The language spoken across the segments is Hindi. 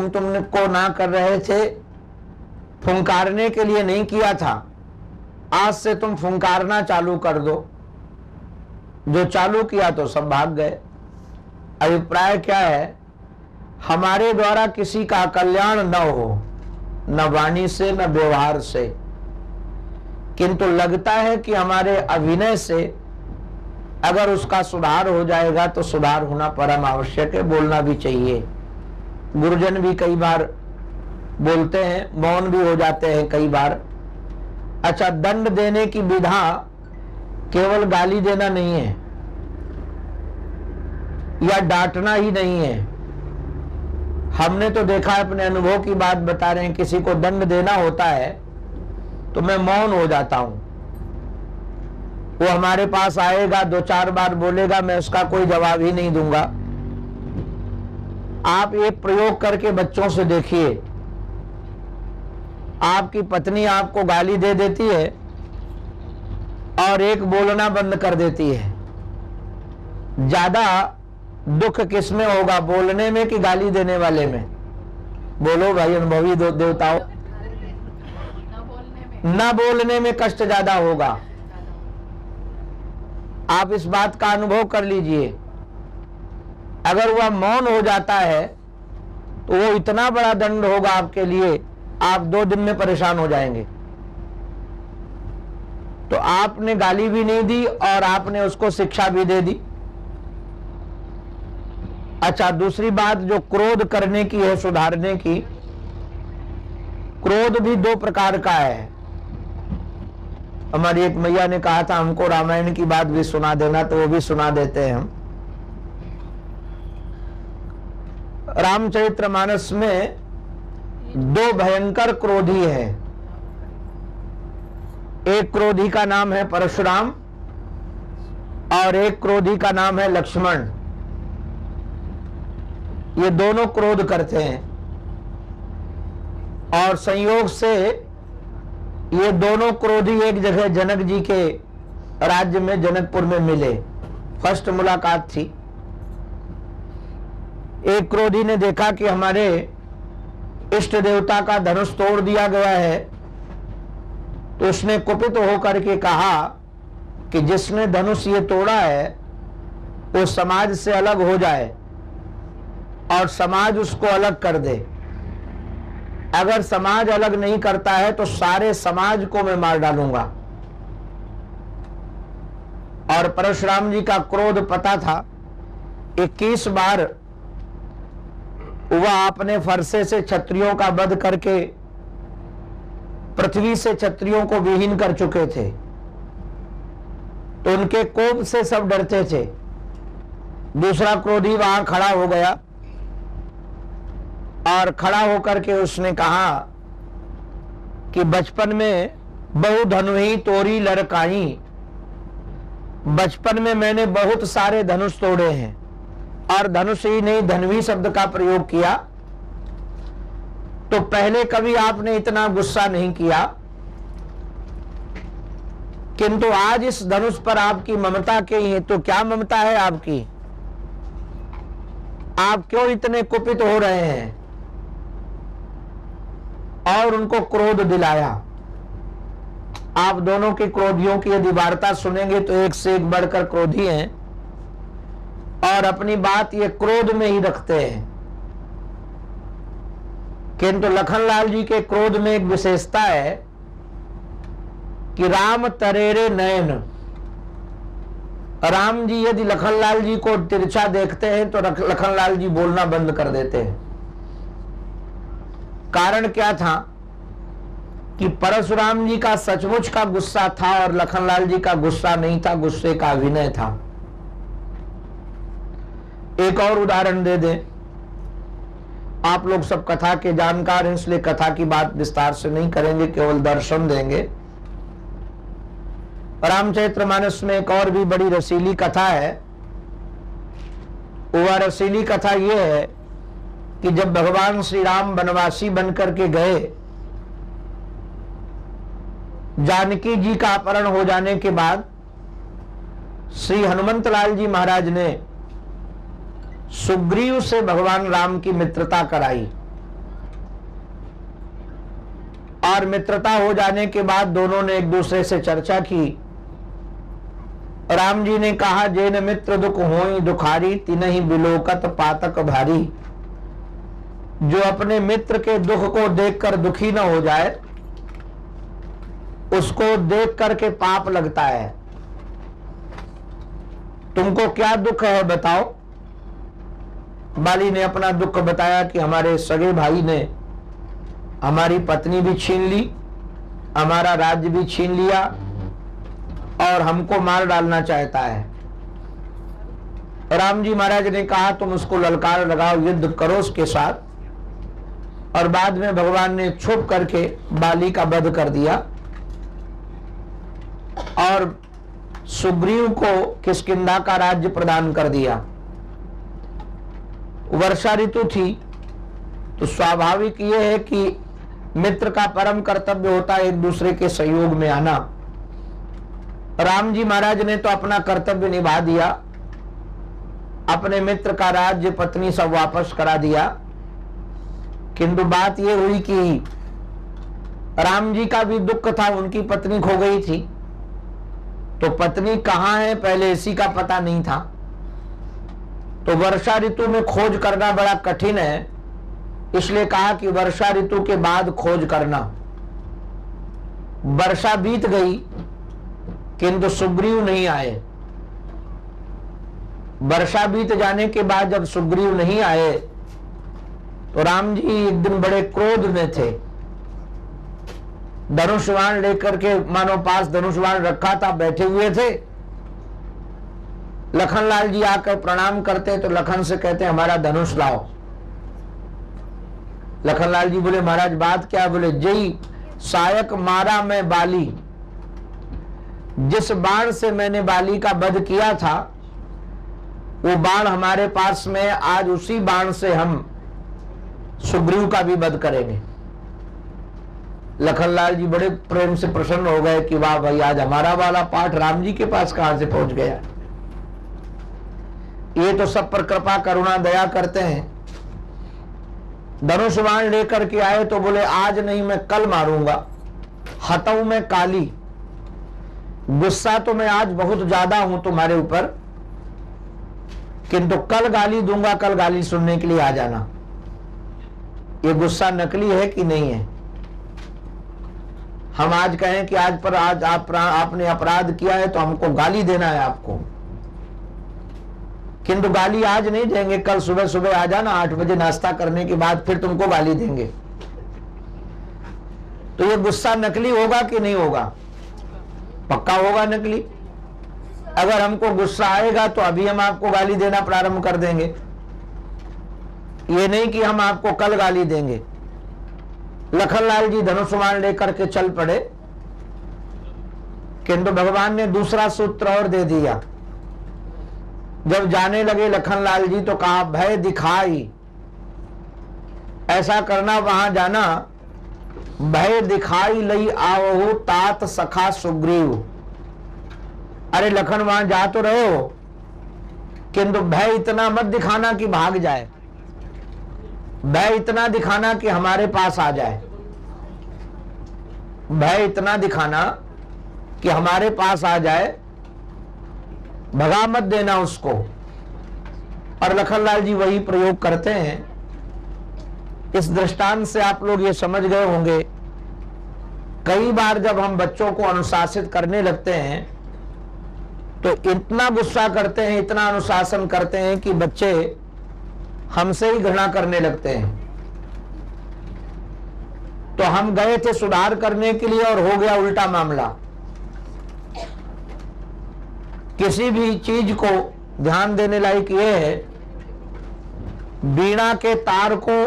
हम तुमको ना कर रहे थे, फुंकारने के लिए नहीं किया था, आज से तुम फुंकारना चालू कर दो। जो चालू किया तो सब भाग गए। अभिप्राय क्या है? हमारे द्वारा किसी का कल्याण न हो, न वाणी से न व्यवहार से, किंतु लगता है कि हमारे अभिनय से अगर उसका सुधार हो जाएगा तो सुधार होना परम आवश्यक है, बोलना भी चाहिए। गुरुजन भी कई बार बोलते हैं, मौन भी हो जाते हैं कई बार। अच्छा, दंड देने की विधा केवल गाली देना नहीं है या डांटना ही नहीं है। हमने तो देखा है, अपने अनुभव की बात बता रहे हैं, किसी को दंड देना होता है तो मैं मौन हो जाता हूं। वो हमारे पास आएगा, 2-4 बार बोलेगा, मैं उसका कोई जवाब ही नहीं दूंगा। आप एक प्रयोग करके बच्चों से देखिए, आपकी पत्नी आपको गाली दे देती है और एक बोलना बंद कर देती है। ज्यादा दुख किसमें होगा, बोलने में कि गाली देने वाले में? बोलो भाई अनुभवी देवताओं। न बोलने में कष्ट ज्यादा होगा। आप इस बात का अनुभव कर लीजिए। अगर वह मौन हो जाता है तो वो इतना बड़ा दंड होगा आपके लिए, आप 2 दिन में परेशान हो जाएंगे। तो आपने गाली भी नहीं दी और आपने उसको शिक्षा भी दे दी। अच्छा, दूसरी बात जो क्रोध करने की है, सुधारने की, क्रोध भी 2 प्रकार का है। हमारी एक मैया ने कहा था हमको रामायण की बात भी सुना देना, तो वो भी सुना देते हैं हम। रामचरितमानस में 2 भयंकर क्रोधी हैं। एक क्रोधी का नाम है परशुराम और एक क्रोधी का नाम है लक्ष्मण। ये दोनों क्रोध करते हैं और संयोग से ये दोनों क्रोधी एक जगह जनक जी के राज्य में, जनकपुर में मिले। फर्स्ट मुलाकात थी। एक क्रोधी ने देखा कि हमारे इष्ट देवता का धनुष तोड़ दिया गया है, तो उसने कुपित होकर के कहा कि जिसने धनुष ये तोड़ा है वो समाज से अलग हो जाए और समाज उसको अलग कर दे। अगर समाज अलग नहीं करता है तो सारे समाज को मैं मार डालूंगा। और परशुराम जी का क्रोध पता था। 21 बार वह अपने फरसे से क्षत्रियों का वध करके पृथ्वी से क्षत्रियों को विहीन कर चुके थे, तो उनके कोप से सब डरते थे। दूसरा क्रोधी वहां खड़ा हो गया और खड़ा होकर के उसने कहा कि बचपन में बहु धनुही तोरी लड़काई, बचपन में मैंने बहुत सारे धनुष तोड़े हैं। और धनुष ही नहीं, धनवी शब्द का प्रयोग किया। तो पहले कभी आपने इतना गुस्सा नहीं किया, किंतु आज इस धनुष पर आपकी ममता की है। तो क्या ममता है आपकी? आप क्यों इतने कुपित हो रहे हैं? और उनको क्रोध दिलाया। आप दोनों के क्रोधियों की यदि वार्ता सुनेंगे तो एक से एक बढ़कर क्रोधी हैं और अपनी बात ये क्रोध में ही रखते हैं। किंतु लखनलाल जी के क्रोध में एक विशेषता है कि राम तरेरे नयन। राम जी यदि लखनलाल जी को तिरछा देखते हैं तो लखनलाल जी बोलना बंद कर देते हैं। कारण क्या था कि परशुराम जी का सचमुच का गुस्सा था और लखनलाल जी का गुस्सा नहीं था, गुस्से का अभिनय था। एक और उदाहरण दे दें। आप लोग सब कथा के जानकार हैं, इसलिए कथा की बात विस्तार से नहीं करेंगे, केवल दर्शन देंगे। रामचरितमानस में एक और भी बड़ी रसीली कथा है। वह रसीली कथा यह है कि जब भगवान श्री राम वनवासी बनकर के गए, जानकी जी का अपहरण हो जाने के बाद श्री हनुमंत लाल जी महाराज ने सुग्रीव से भगवान राम की मित्रता कराई। बार मित्रता हो जाने के बाद दोनों ने एक दूसरे से चर्चा की। राम जी ने कहा, जेन मित्र दुख होई दुखारी, तिनहि बिलोकत पातक भारी। जो अपने मित्र के दुख को देखकर दुखी न हो जाए, उसको देख करके पाप लगता है। तुमको क्या दुख है बताओ। बाली ने अपना दुख बताया कि हमारे सगे भाई ने हमारी पत्नी भी छीन ली, हमारा राज्य भी छीन लिया और हमको मार डालना चाहता है। राम जी महाराज ने कहा, तुम उसको ललकार लगाओ, युद्ध करो उसके साथ। और बाद में भगवान ने छुप करके बाली का वध कर दिया और सुग्रीव को किष्किंधा का राज्य प्रदान कर दिया। वर्षा ऋतु थी तो स्वाभाविक ये है कि मित्र का परम कर्तव्य होता है एक दूसरे के सहयोग में आना। राम जी महाराज ने तो अपना कर्तव्य निभा दिया, अपने मित्र का राज्य पत्नी सब वापस करा दिया। किंतु बात यह हुई कि राम जी का भी दुख था, उनकी पत्नी खो गई थी। तो पत्नी कहां है पहले इसी का पता नहीं था। तो वर्षा ऋतु में खोज करना बड़ा कठिन है, इसलिए कहा कि वर्षा ऋतु के बाद खोज करना। वर्षा बीत गई किंतु सुग्रीव नहीं आए। वर्षा बीत जाने के बाद जब सुग्रीव नहीं आए तो राम जी एक दिन बड़े क्रोध में थे। धनुष्वाण लेकर के, मानो पास धनुष्वाण रखा था, बैठे हुए थे। लखनलाल जी आकर प्रणाम करते तो लखन से कहते, हमारा धनुष लाओ। लखनलाल जी बोले, महाराज बात क्या? बोले, जय सायक मारा मैं बाली, जिस बाण से मैंने बाली का वध किया था वो बाण हमारे पास में, आज उसी बाण से हम सुग्रीव का भी वध करेंगे। लखनलाल जी बड़े प्रेम से प्रसन्न हो गए कि वाह भाई, आज हमारा वाला पाठ राम जी के पास कहां से पहुंच गया। ये तो सब पर कृपा करुणा दया करते हैं। धनुष्वाण लेकर के आए तो बोले, आज नहीं मैं कल मारूंगा, हतऊ मैं काली। गुस्सा तो मैं आज बहुत ज्यादा हूं तुम्हारे ऊपर, किंतु कल गाली दूंगा, कल गाली सुनने के लिए आ जाना। ये गुस्सा नकली है कि नहीं है? हम आज कहें कि आज आपने अपराध किया है तो हमको गाली देना है आपको, किंतु गाली आज नहीं देंगे, कल सुबह सुबह आ जाना, 8 बजे नाश्ता करने के बाद फिर तुमको गाली देंगे। तो ये गुस्सा नकली होगा कि नहीं होगा? पक्का होगा नकली। अगर हमको गुस्सा आएगा तो अभी हम आपको गाली देना प्रारंभ कर देंगे, ये नहीं कि हम आपको कल गाली देंगे। लखनलाल जी धनुष्वाण लेकर के चल पड़े, किंतु भगवान ने दूसरा सूत्र और दे दिया। जब जाने लगे लखनलाल जी तो कहा, भय दिखाई, ऐसा करना, वहां जाना, भय दिखाई लई आवहु तात सखा सुग्रीव। अरे लखन वहां जा तो रहे हो, किंतु भय इतना मत दिखाना कि भाग जाए, भय इतना दिखाना कि हमारे पास आ जाए, भय इतना दिखाना कि हमारे पास आ जाए, भगा मत देना उसको। और लखनलाल जी वही प्रयोग करते हैं। इस दृष्टांत से आप लोग ये समझ गए होंगे, कई बार जब हम बच्चों को अनुशासित करने लगते हैं तो इतना गुस्सा करते हैं, इतना अनुशासन करते हैं कि बच्चे हमसे ही घृणा करने लगते हैं। तो हम गए थे सुधार करने के लिए और हो गया उल्टा मामला। किसी भी चीज को ध्यान देने लायक यह है, वीणा के तार को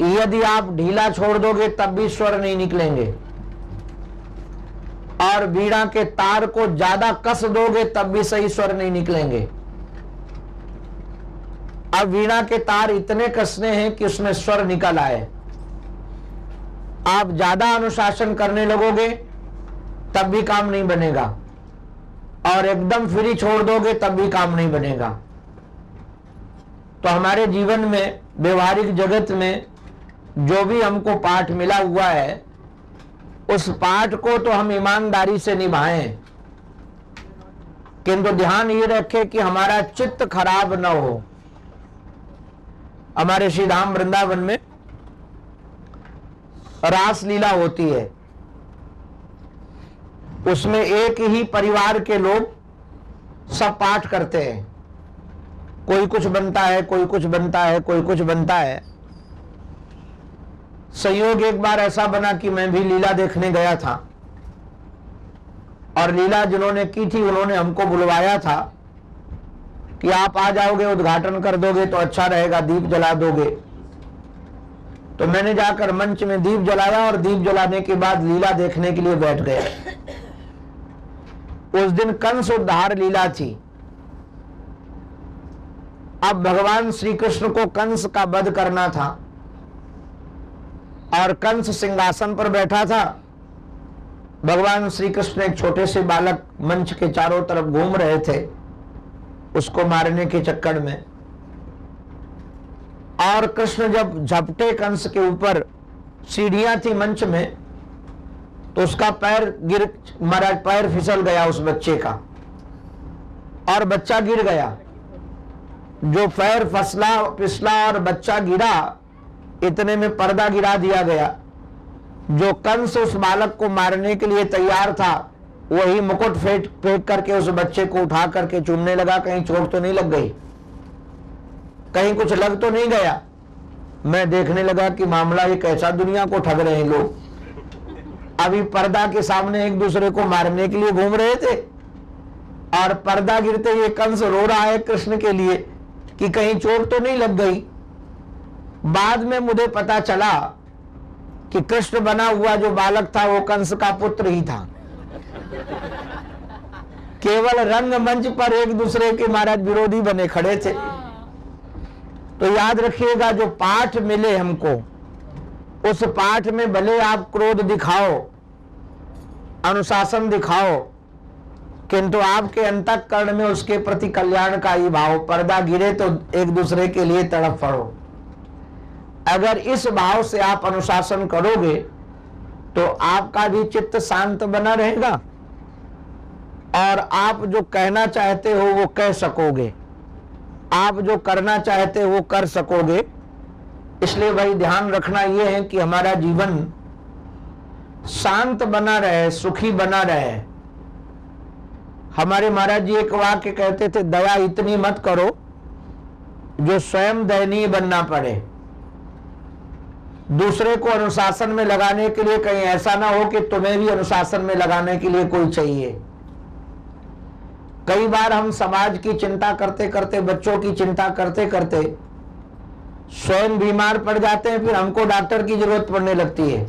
यदि आप ढीला छोड़ दोगे तब भी स्वर नहीं निकलेंगे, और वीणा के तार को ज्यादा कस दोगे तब भी सही स्वर नहीं निकलेंगे। अब वीणा के तार इतने कसने हैं कि उसमें स्वर निकल आए। आप ज्यादा अनुशासन करने लगोगे तब भी काम नहीं बनेगा, और एकदम फ्री छोड़ दोगे तब भी काम नहीं बनेगा। तो हमारे जीवन में, व्यवहारिक जगत में जो भी हमको पाठ मिला हुआ है उस पाठ को तो हम ईमानदारी से निभाएं, किंतु ध्यान ये रखें कि हमारा चित्त खराब न हो। हमारे श्री धाम वृंदावन में रास लीला होती है, उसमें एक ही परिवार के लोग सब पाठ करते हैं। कोई कुछ बनता है, कोई कुछ बनता है, कोई कुछ बनता है। संयोग एक बार ऐसा बना कि मैं भी लीला देखने गया था, और लीला जिन्होंने की थी उन्होंने हमको बुलवाया था कि आप आ जाओगे, उद्घाटन कर दोगे तो अच्छा रहेगा, दीप जला दोगे। तो मैंने जाकर मंच में दीप जलाया और दीप जलाने के बाद लीला देखने के लिए बैठ गया। उस दिन कंस उद्धार लीला थी। अब भगवान श्री कृष्ण को कंस का वध करना था, और कंस सिंहासन पर बैठा था। भगवान श्री कृष्ण एक छोटे से बालक मंच के चारों तरफ घूम रहे थे उसको मारने के चक्कर में। और कृष्ण जब झपटे कंस के ऊपर, सीढ़ियां थी मंच में, तो उसका पैर पैर फिसल गया उस बच्चे का, और बच्चा गिर गया। जो पैर फिसला और बच्चा गिरा, इतने में पर्दा गिरा दिया गया। जो कंस उस बालक को मारने के लिए तैयार था, वही मुकुट फेंक करके उस बच्चे को उठा करके चूमने लगा। कहीं चोट तो नहीं लग गई, कहीं कुछ लग तो नहीं गया। मैं देखने लगा कि मामला ये कैसा, दुनिया को ठग रहे हैं लोग। अभी पर्दा के सामने एक दूसरे को मारने के लिए घूम रहे थे, और पर्दा गिरते ये कंस रो रहा है कृष्ण के लिए कि कहीं चोट तो नहीं लग गई। बाद में मुझे पता चला कि कृष्ण बना हुआ जो बालक था वो कंस का पुत्र ही था। केवल रंगमंच पर एक दूसरे के महाराज विरोधी बने खड़े थे। तो याद रखिएगा, जो पाठ मिले हमको, उस पाठ में भले आप क्रोध दिखाओ, अनुशासन दिखाओ, किंतु आपके अंतःकरण में उसके प्रति कल्याण का ही भाव। पर्दा गिरे तो एक दूसरे के लिए तड़प पड़ो। अगर इस भाव से आप अनुशासन करोगे तो आपका भी चित्त शांत बना रहेगा, और आप जो कहना चाहते हो वो कह सकोगे, आप जो करना चाहते हो वो कर सकोगे। इसलिए भाई ध्यान रखना ये है कि हमारा जीवन शांत बना रहे, सुखी बना रहे। हमारे महाराज जी एक वाक्य कहते थे, दया इतनी मत करो जो स्वयं दयनीय बनना पड़े। दूसरे को अनुशासन में लगाने के लिए कहीं ऐसा ना हो कि तुम्हें भी अनुशासन में लगाने के लिए कोई चाहिए। कई बार हम समाज की चिंता करते करते, बच्चों की चिंता करते करते स्वयं बीमार पड़ जाते हैं, फिर हमको डॉक्टर की जरूरत पड़ने लगती है।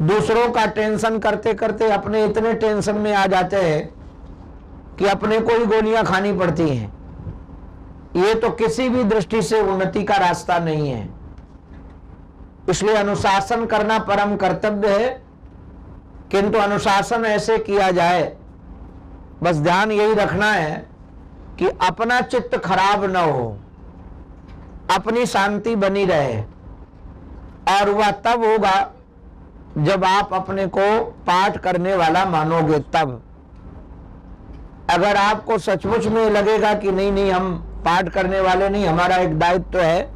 दूसरों का टेंशन करते करते अपने इतने टेंशन में आ जाते हैं कि अपने को ही गोलियां खानी पड़ती हैं। ये तो किसी भी दृष्टि से उन्नति का रास्ता नहीं है। इसलिए अनुशासन करना परम कर्तव्य है, किंतु अनुशासन ऐसे किया जाए, बस ध्यान यही रखना है कि अपना चित्त खराब न हो, अपनी शांति बनी रहे। और वह तब होगा जब आप अपने को पाठ करने वाला मानोगे। तब अगर आपको सचमुच में लगेगा कि नहीं नहीं हम पाठ करने वाले नहीं, हमारा एक दायित्व है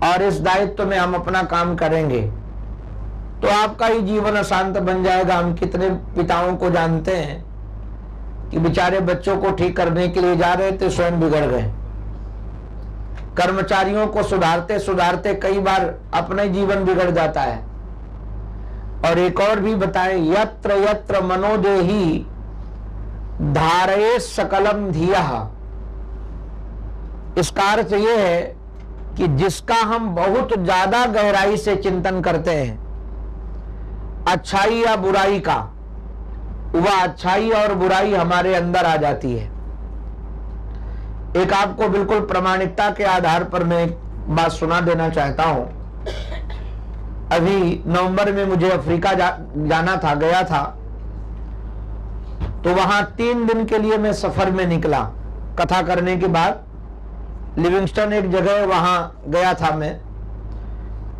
और इस दायित्व में हम अपना काम करेंगे, तो आपका ही जीवन अशांत बन जाएगा। हम कितने पिताओं को जानते हैं कि बेचारे बच्चों को ठीक करने के लिए जा रहे थे, स्वयं बिगड़ गए। कर्मचारियों को सुधारते सुधारते कई बार अपना जीवन बिगड़ जाता है। और एक और भी बताएं, यत्र यत्र मनोदेही धारये सकलम धियः। इसका अर्थ यह है कि जिसका हम बहुत ज्यादा गहराई से चिंतन करते हैं, अच्छाई या बुराई का, वह अच्छाई और बुराई हमारे अंदर आ जाती है। एक आपको बिल्कुल प्रामाणिकता के आधार पर मैं एक बात सुना देना चाहता हूं। अभी नवंबर में मुझे अफ्रीका जाना था, गया था, तो वहां 3 दिन के लिए मैं सफर में निकला। कथा करने के बाद लिविंगस्टन एक जगह वहां गया था मैं,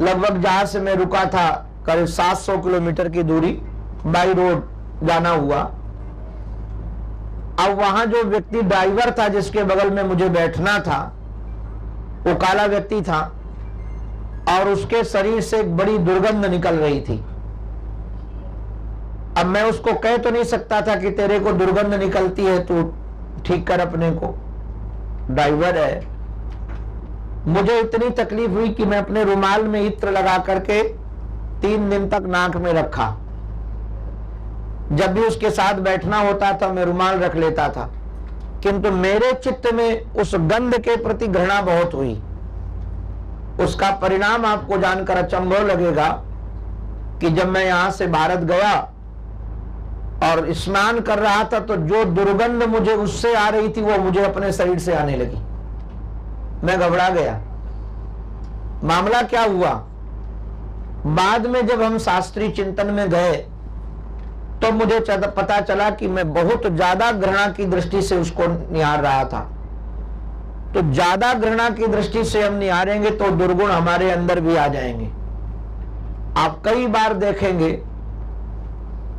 लगभग जहां से मैं रुका था करीब 700 किलोमीटर की दूरी बाई रोड जाना हुआ। अब वहां जो व्यक्ति ड्राइवर था जिसके बगल में मुझे बैठना था, वो काला व्यक्ति था और उसके शरीर से एक बड़ी दुर्गंध निकल रही थी। अब मैं उसको कह तो नहीं सकता था कि तेरे को दुर्गंध निकलती है, तू ठीक कर अपने को, ड्राइवर है। मुझे इतनी तकलीफ हुई कि मैं अपने रुमाल में इत्र लगा करके 3 दिन तक नाक में रखा। जब भी उसके साथ बैठना होता था मैं रुमाल रख लेता था, किंतु मेरे चित्त में उस गंध के प्रति घृणा बहुत हुई। उसका परिणाम आपको जानकर अचंभव लगेगा कि जब मैं यहां से भारत गया और स्नान कर रहा था तो जो दुर्गंध मुझे उससे आ रही थी वो मुझे अपने शरीर से आने लगी। मैं घबरा गया। मामला क्या हुआ, बाद में जब हम शास्त्रीय चिंतन में गए तो मुझे पता चला कि मैं बहुत ज्यादा घृणा की दृष्टि से उसको निहार रहा था। तो ज्यादा घृणा की दृष्टि से हम निहारेंगे तो दुर्गुण हमारे अंदर भी आ जाएंगे। आप कई बार देखेंगे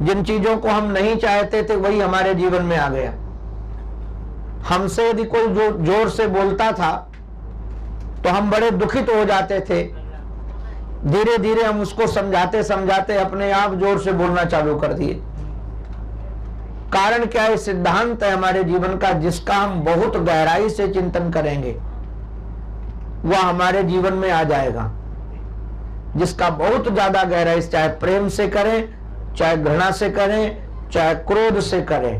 जिन चीजों को हम नहीं चाहते थे वही हमारे जीवन में आ गया। हमसे यदि कोई जोर से बोलता था तो हम बड़े दुखित हो जाते थे। धीरे धीरे हम उसको समझाते समझाते अपने आप जोर से बोलना चालू कर दिए। कारण क्या है? सिद्धांत है हमारे जीवन का, जिसका हम बहुत गहराई से चिंतन करेंगे वह हमारे जीवन में आ जाएगा। जिसका बहुत ज्यादा गहराई से, चाहे प्रेम से करें, चाहे घृणा से करें, चाहे क्रोध से करें,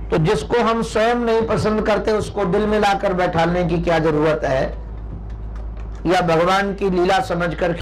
तो जिसको हम स्वयं नहीं पसंद करते उसको दिल में लाकर बैठाने की क्या जरूरत है, या भगवान की लीला समझकर